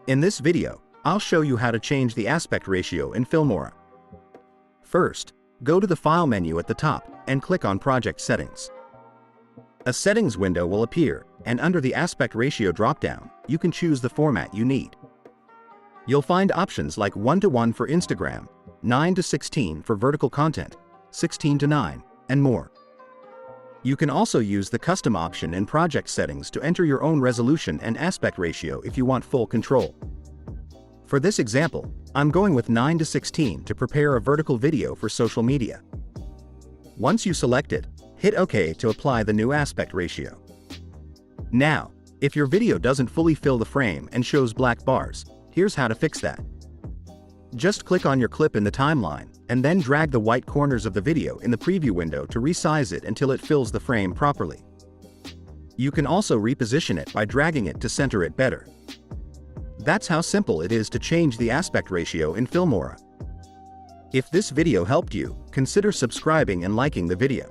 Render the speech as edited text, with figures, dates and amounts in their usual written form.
In this video, I'll show you how to change the aspect ratio in Filmora. First, go to the File menu at the top and click on Project Settings. A settings window will appear, and under the aspect ratio dropdown, you can choose the format you need. You'll find options like 1:1 for Instagram, 9:16 for vertical content, 16:9, and more. You can also use the custom option in project settings to enter your own resolution and aspect ratio if you want full control. For this example, I'm going with 9:16 to prepare a vertical video for social media. Once you select it, hit OK to apply the new aspect ratio. Now, if your video doesn't fully fill the frame and shows black bars, here's how to fix that. Just click on your clip in the timeline, and then drag the white corners of the video in the preview window to resize it until it fills the frame properly. You can also reposition it by dragging it to center it better. That's how simple it is to change the aspect ratio in Filmora. If this video helped you, consider subscribing and liking the video.